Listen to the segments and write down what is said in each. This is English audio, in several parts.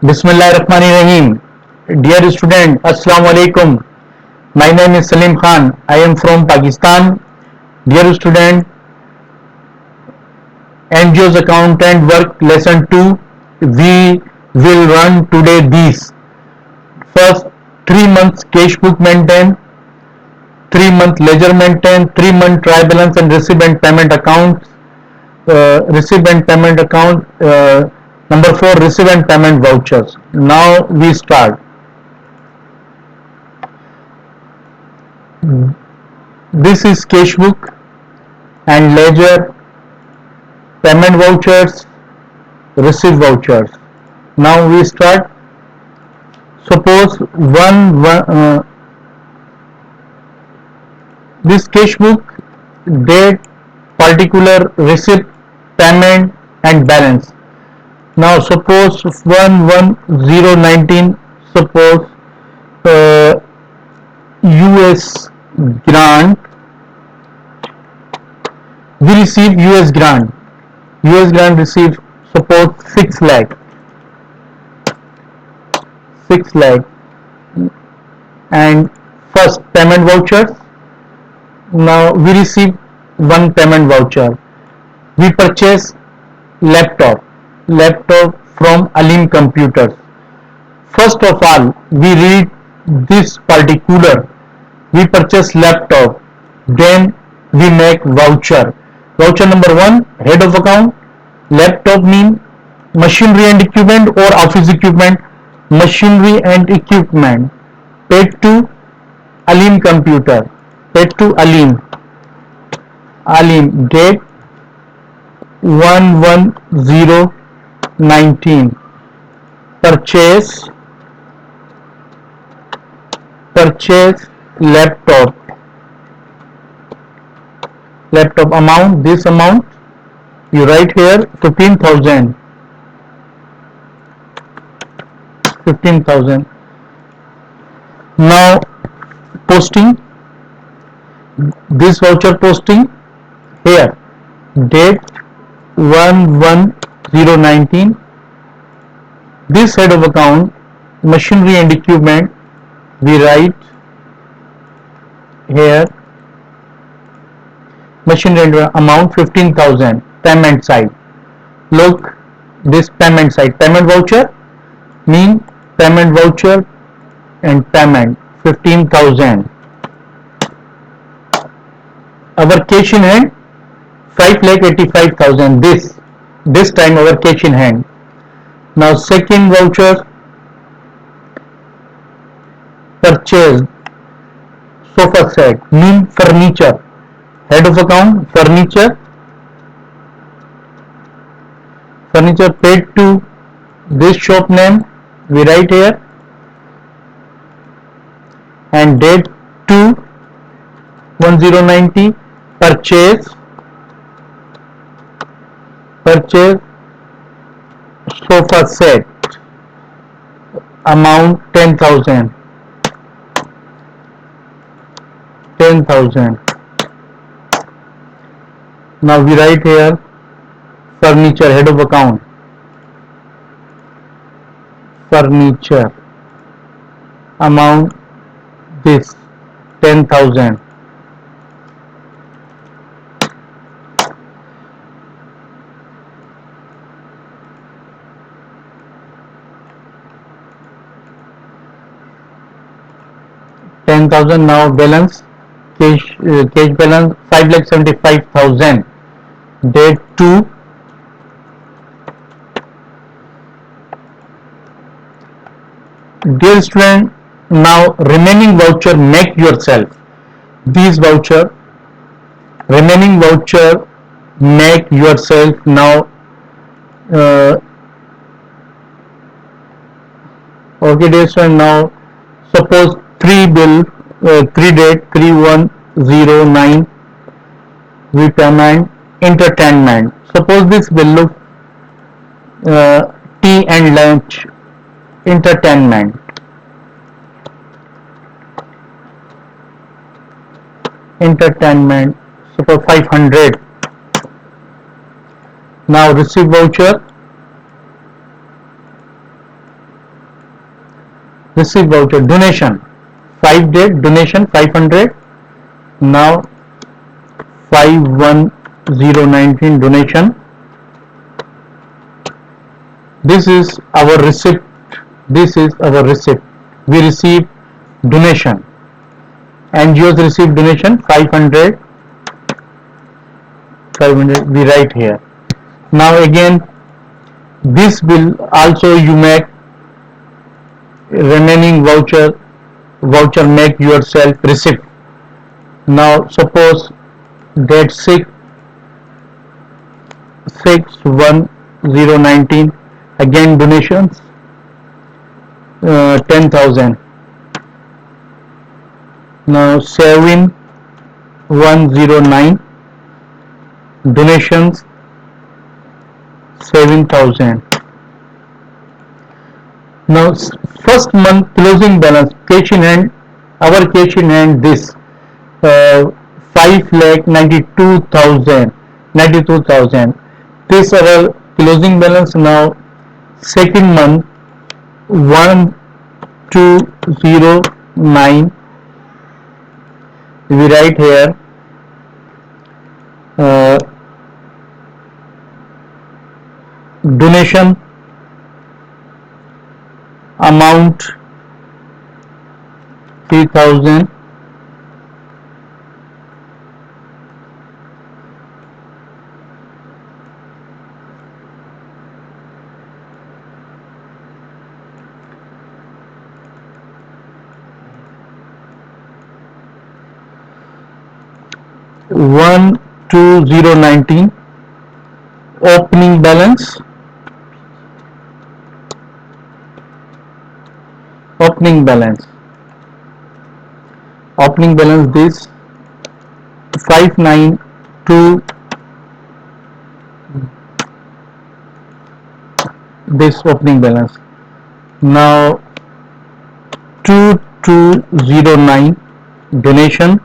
Bismillahirrahmanirrahim. Dear student, Assalamu alaikum. My name is Salim Khan. I am from Pakistan. Dear student, NGO's accountant work lesson 2. We will run today these. First, 3 months cash book maintain, 3-month ledger maintain, 3-month trial balance and receipt payment accounts. Receipt payment account. Number 4, receipt payment vouchers. Now we start. This is cash book and ledger, payment vouchers, receipt vouchers. Now we start. Suppose this cash book, date, particular receipt, payment and balance. Now suppose 1/1/019, suppose US grant, we receive US grant. US grant receive suppose 6 lakh and first payment vouchers. Now we receive one payment voucher. We purchase laptop from Alim Computers. First of all, we read this particular. We purchase laptop, then we make voucher. Voucher number 1, head of account. Laptop mean machinery and equipment or office equipment. Machinery and equipment paid to Alim Computer. Paid to Alim. Date 1/1/019. Purchase laptop amount, this amount you write here 15,000. Now posting, this voucher posting here, date 1/1/019. This head of account, machinery and equipment, we write here machinery and amount 15,000. Payment side, look this payment side, payment voucher mean payment voucher and payment 15,000. Our cash in hand 5,85,000. This time our cash in hand. Now second voucher, purchase sofa set mean furniture. Head of account, furniture paid to this shop name, we write here, and date 2/1/019. Purchase sofa set amount 10,000. Now we write here furniture, head of account, furniture amount this 10,000. Now balance, cash balance 5,75,000. Date 2. Dear student, now remaining voucher make yourself. These voucher, remaining voucher make yourself. Now okay dear student, now suppose 3 bill, 3 date 3/1/009, we payment entertainment. Suppose this bill look tea and lunch entertainment. Suppose 500. Now receive voucher receive voucher. Donation 5 date, donation 500. Now 51019 donation. This is our receipt. This is our receipt. We receive donation. NGOs receive donation 500. 500 we write here. Now again, this will also you make remaining voucher make yourself receipt. Now suppose date 6/1019, again donations 10,000. Now 7/109 donations 7,000. Now first month closing balance, cash in hand, our cash in hand this 5,92,000. This our closing balance. Now second month 1209, we write here donation amount 3,000. One 2019 opening balance. Opening balance this 592, this opening balance. Now 2209 donation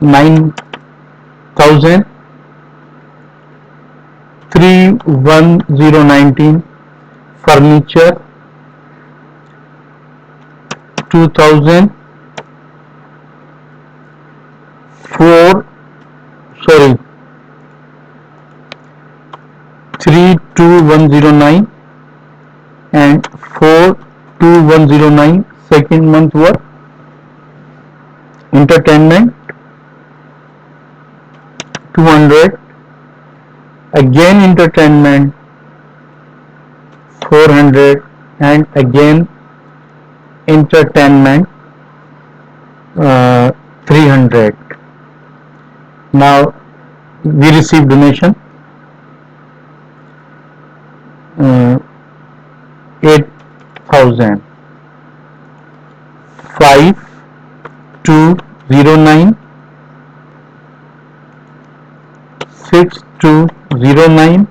9,000. 31019 furniture 2,000. 32109 and 42109 second month work. Entertainment 200. Again entertainment 400 and again entertainment 300. Now we receive donation 8,000. 5,209 6,209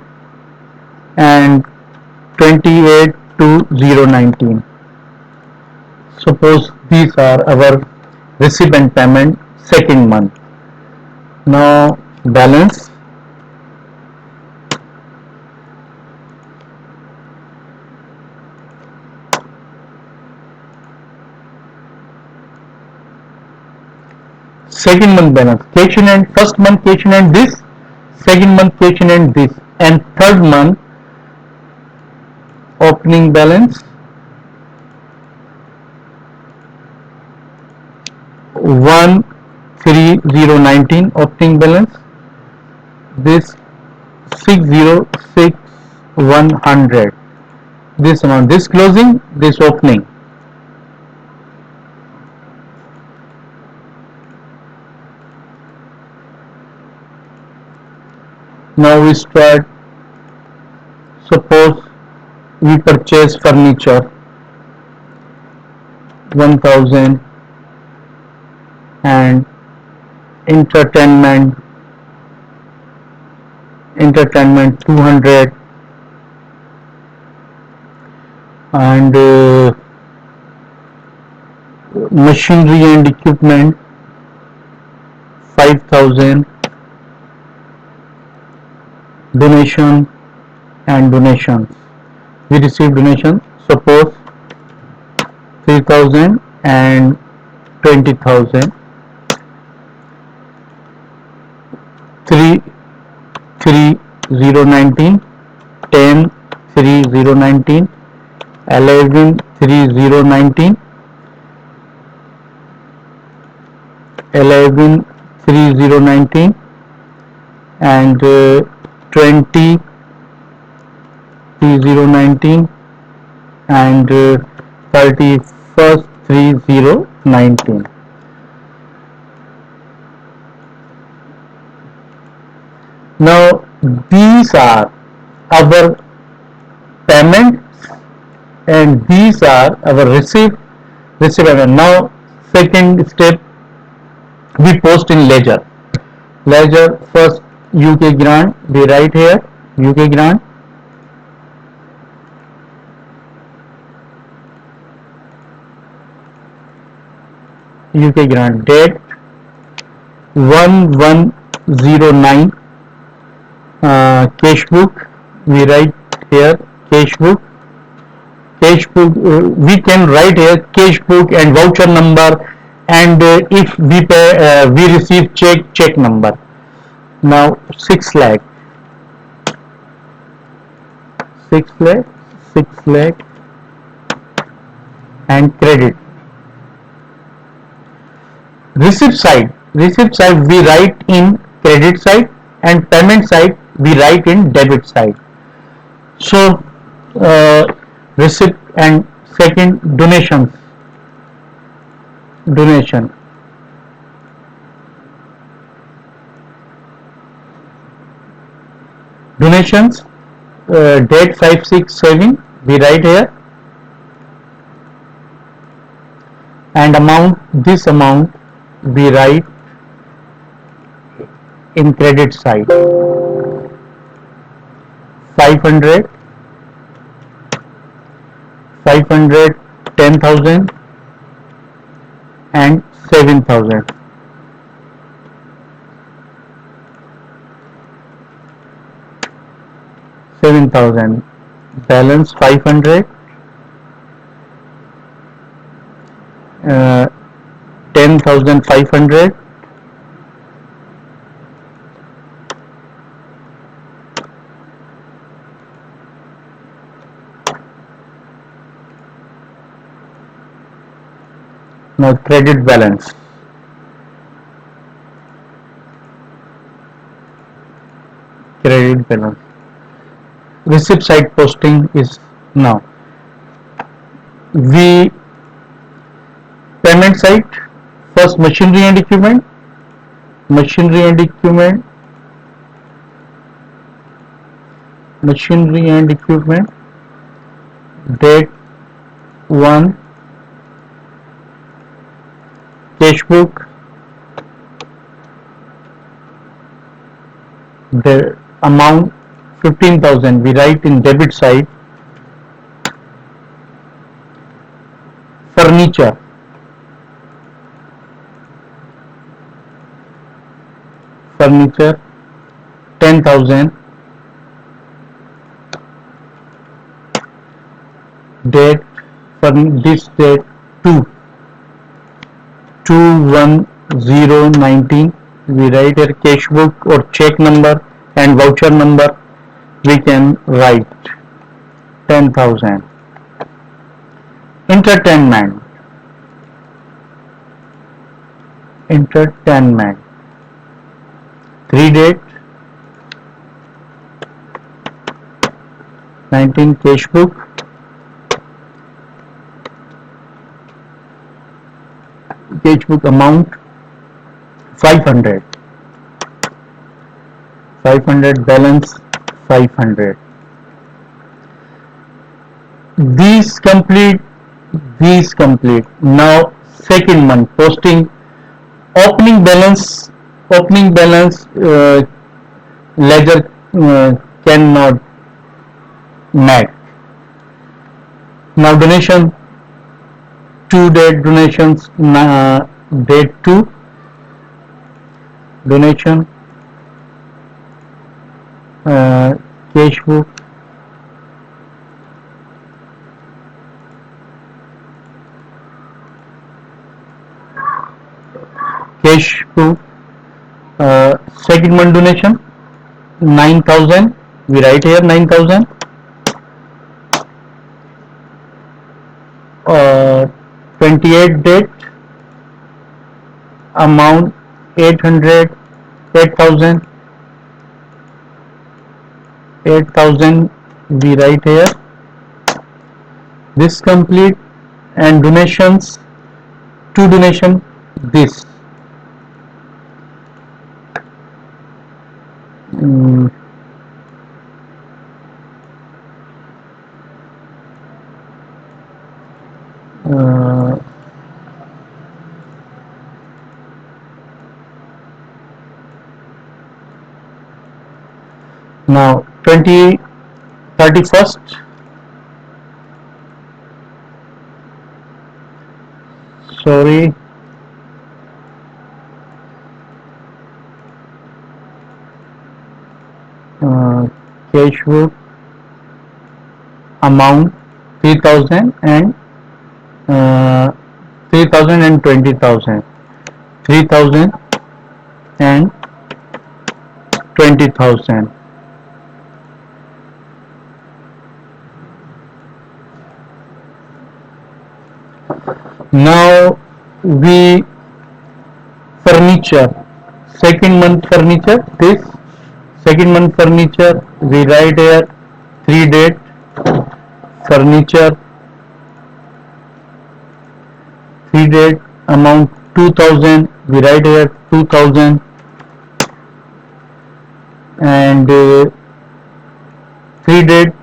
and 28,2019. Suppose these are our receipt and payment second month. Now balance second month balance, cash in hand, first month cash in hand this, second month cash in hand this, and third month opening balance 13019 opening balance this 606,100, this amount, this closing, this opening. Now we start. Suppose we purchase furniture 1,000 and entertainment 200 and machinery and equipment 5,000, donation and donations we received donation, suppose 3,000 and 20,000, 3,3019, 10, 3,019, 11, 3,019, 11, 3,019, and 20, 3,019, and 31st, 3,019. Now these are our payments and these are our receipt payment. Now second step, we post in ledger. Ledger, first UK grant, we write here UK grant, UK grant, date 1109, cash book, we write here cash book. Cash book, we can write here cash book and voucher number, and if we pay, we receive check number. Now 6 lakh, 6 lakh, 6 lakh, and credit. Receipt side we write in credit side, and payment side we write in debit side. So receipt and second, donations, donations date 567 we write here, and amount, this amount we write in credit side, 500, 500, 10,000, and 7,000. 7,000, balance 500, 10,500, now credit balance, credit balance. Receipt side posting is now. We payment side, first machinery and equipment, machinery and equipment, machinery and equipment, date 1, cash book, the amount 15,000 we write in debit side, furniture, furniture 10,000, date for this date 2, 21019, we write a cash book or check number and voucher number, we can write 10,000. Entertainment, entertainment, 3 date 19, cash book, cash book amount 500, 500, balance 500. These complete, these complete. Now second month posting, opening balance, opening balance, ledger cannot match. Now donation, 2 date donations, date 2, donation, cash book, cash proof. Second month donation 9,000. We write here 9,000. 28 date, amount 800, 8,000, 8,000 we write here. This complete, and donations, two donation, this. Mm, uh, Now 31st, sorry, cash book, amount 3,000 and 3,000 and 20,000, 3,000 and 20,000. Now we furniture, second month furniture, this second month furniture we write here 3 date, furniture 3 date, amount 2,000, we write here 2,000, and 3 date,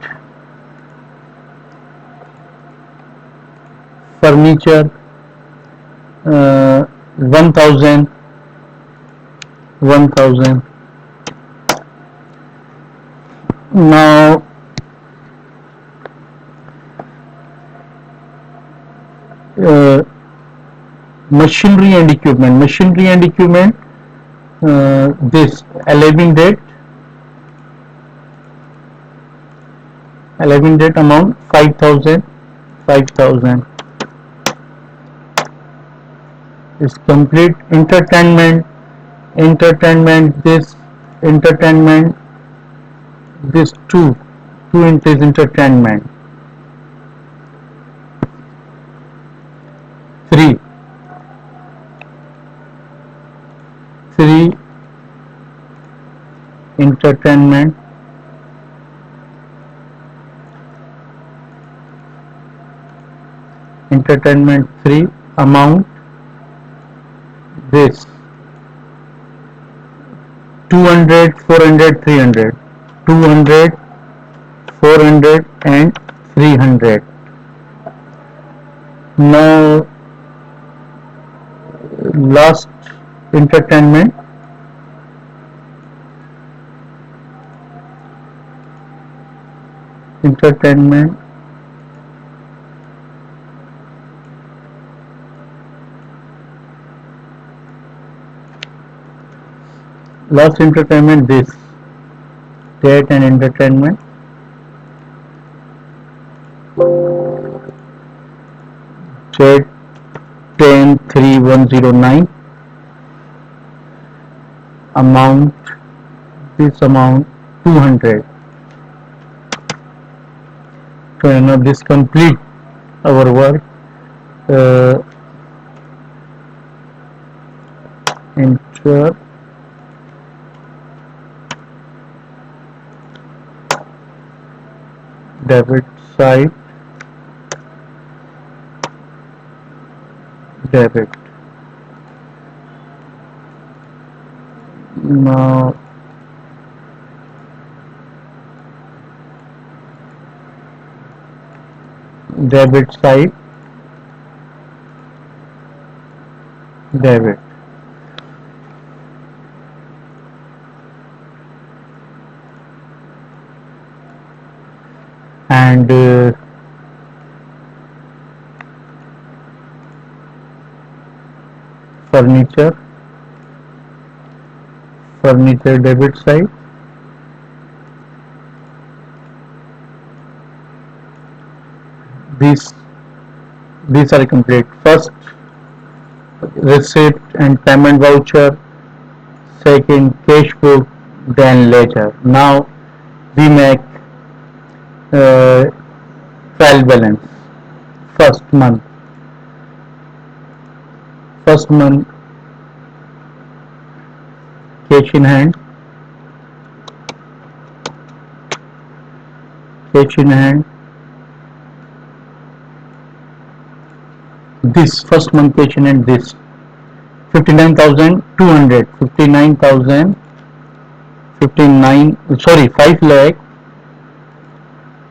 furniture 1,000, 1,000. Now uh, machinery and equipment, this 11 date, 11 date, amount 5,000, 5,000 is complete. Entertainment, this entertainment, this two into entertainment, 3, 3 entertainment, entertainment 3, amount this 200, 400, 300, 200, 400 and 300. Now last entertainment, entertainment last entertainment, this date and entertainment, date 10/3/109, amount this amount 200. So now this complete our work. Enter debit side, debit. Now debit side, debit, and furniture, furniture debit side, these are complete. First receipt and payment voucher, second cash book, then ledger. Now we make uh, trial balance. First month, first month cash in hand, cash in hand. This first month cash in hand, this 59,200, 59,000, 59, sorry, 5 lakh,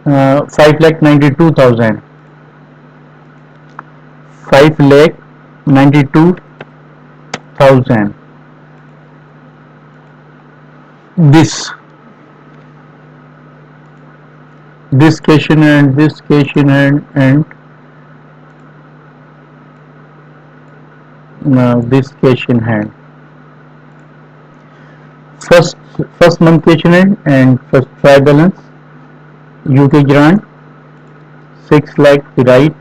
5 lakh 92,000, 5 lakh 92,000. This cash in hand, this cash in hand, and this cash in hand. First first month cash in hand and first trial balance. UK grant 6 lakh, right,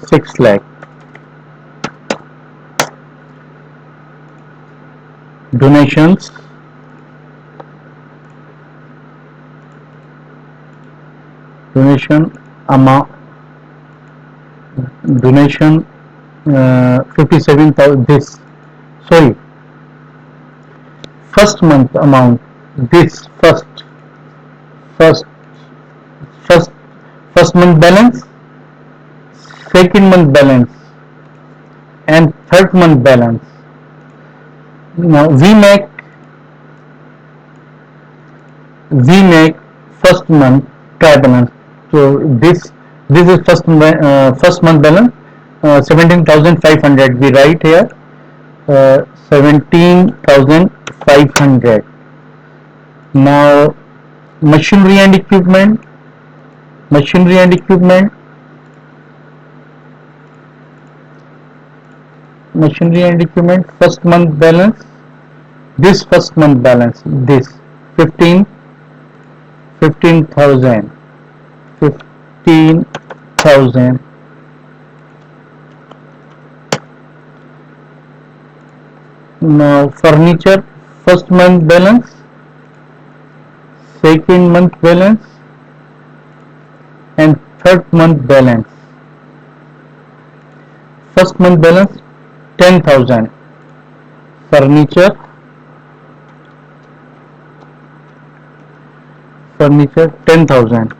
6 lakh. Donations, donation amount, donation 57,000. This, sorry, first month amount, this first first first month balance, second month balance, and third month balance. Now we make first month trial balance. So this is first month balance, 17,500. We write here 17,500. Now machinery and equipment, machinery and equipment, machinery and equipment. First month balance, this first month balance, this 15,000, 15,000. Now furniture, first month balance, second month balance, and third month balance. First month balance 10,000. Furniture, furniture 10,000.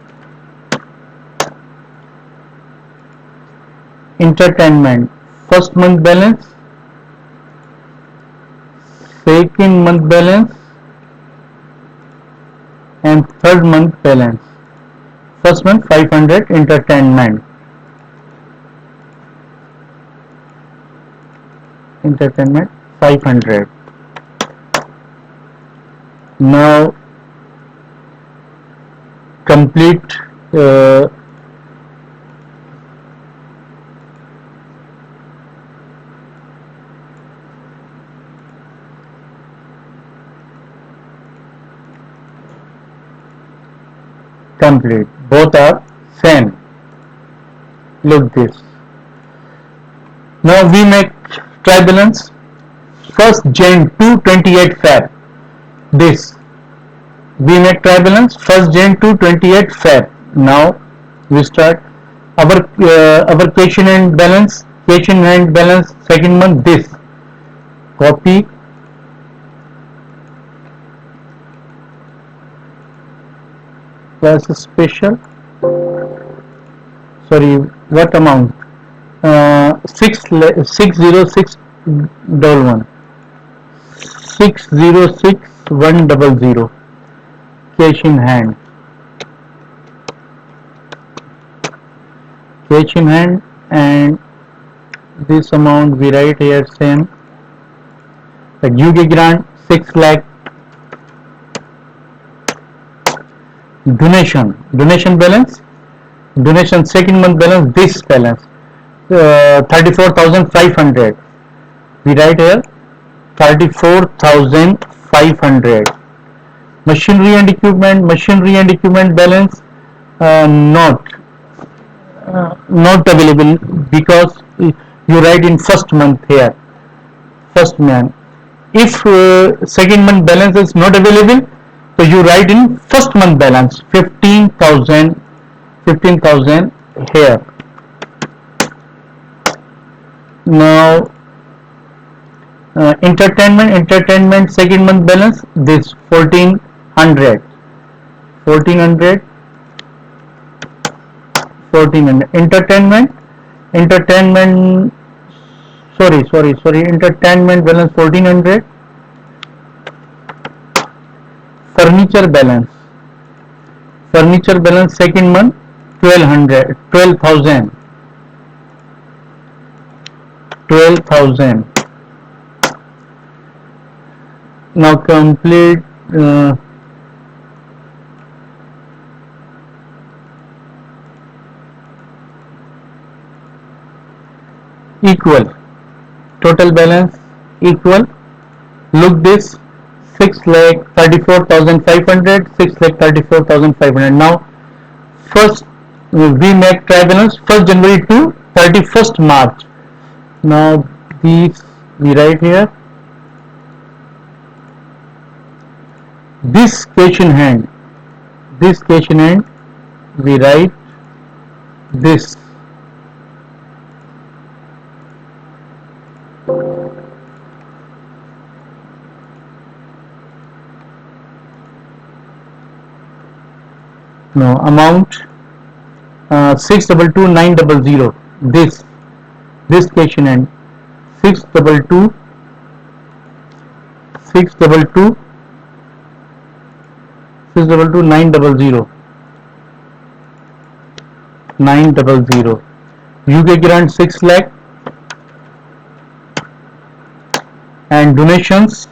Entertainment, first month balance, second month balance, and third month balance. First month 500. Entertainment, entertainment 500. Now complete complete, both are same. Look this. Now we make trial balance. First Jan 2 28 Feb. This we make trial balance first Jan 2 28 Feb. Now we start our cash in hand balance, cash in hand balance second month. This copy, plus special, sorry, what amount, 606,111, 606,100. Cash in hand, cash in hand, and this amount we write here same. The UK grant 6 lakh. Donation balance, donation second month balance, this balance 34,500. We write here 34,500. Machinery and equipment balance not available because you write in first month here, first month. If second month balance is not available, so you write in first month balance 15,000, 15,000 here. Now entertainment second month balance this 1400, 1400, 1400. Entertainment, sorry, entertainment balance 1400. Furniture balance, second month 1200, 12,000, 12,000. Now complete equal, total balance equal. Look this, 6,34,500, 6,34,500. Now first we make trial balance 1st January to 31st March. Now these we write here. This cash in hand, we write this. No amount 622,900. This cash in hand 622, 622, 622,900, 900. UK grant 6 lakh and donations,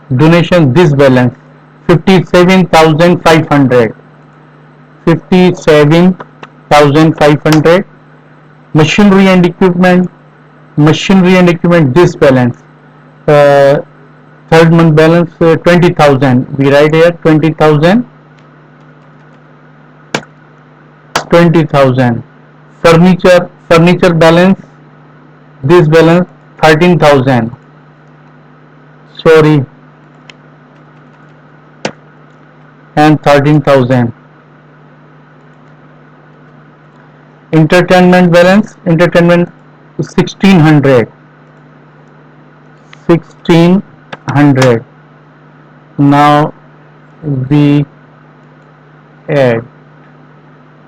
this balance 57,500, 57,500. Machinery and equipment, this balance third month balance 20,000. We write here 20,000, 20,000. Furniture balance, this balance 13,000. Sorry, and 13,000. Entertainment balance, 1,600, 1,600. Now we add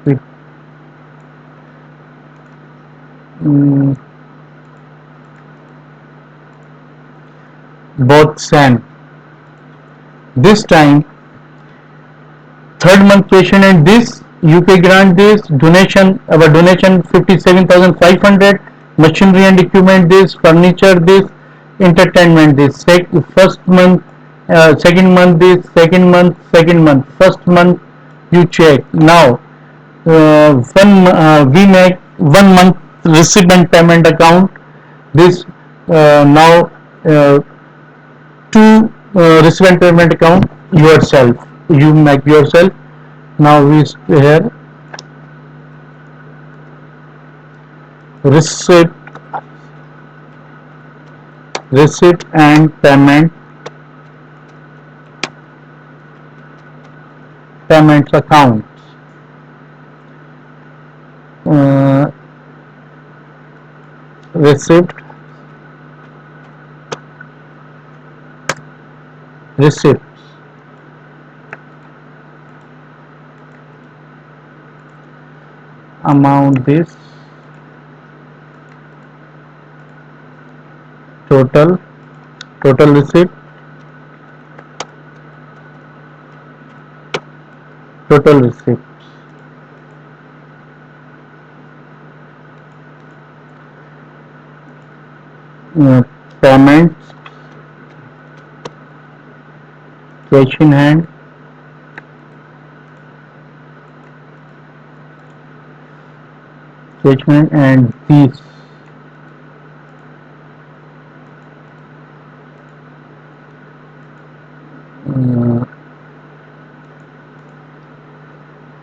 with both same. This time third month patient and this UK grant, this donation, our donation 57,500. Machinery and equipment, this furniture, this entertainment, this first month, second month, this second month, first month you check. Now we make 1 month receipt and payment account. This now two receipt and payment account yourself, you make yourself. Now we here receipt, and payments account. Receipt, amount this total receipt, payments, cash in hand, and these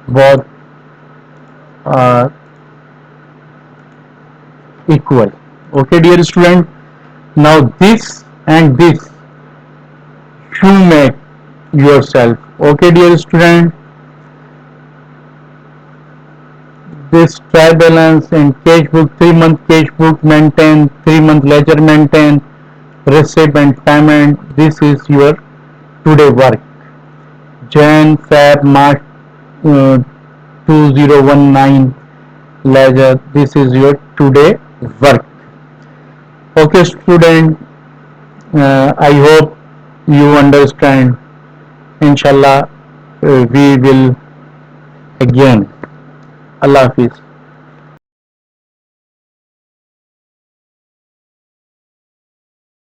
both are equal. Okay, dear student. Now this and this you make yourself. Okay, dear student. This trial balance and cash book, 3 month cash book maintain, 3 month ledger maintain, receipt and payment. This is your today work. Jan, Feb, March 2019 ledger. This is your today work. Okay, student. I hope you understand. Inshallah, we will again. Allah Hafiz.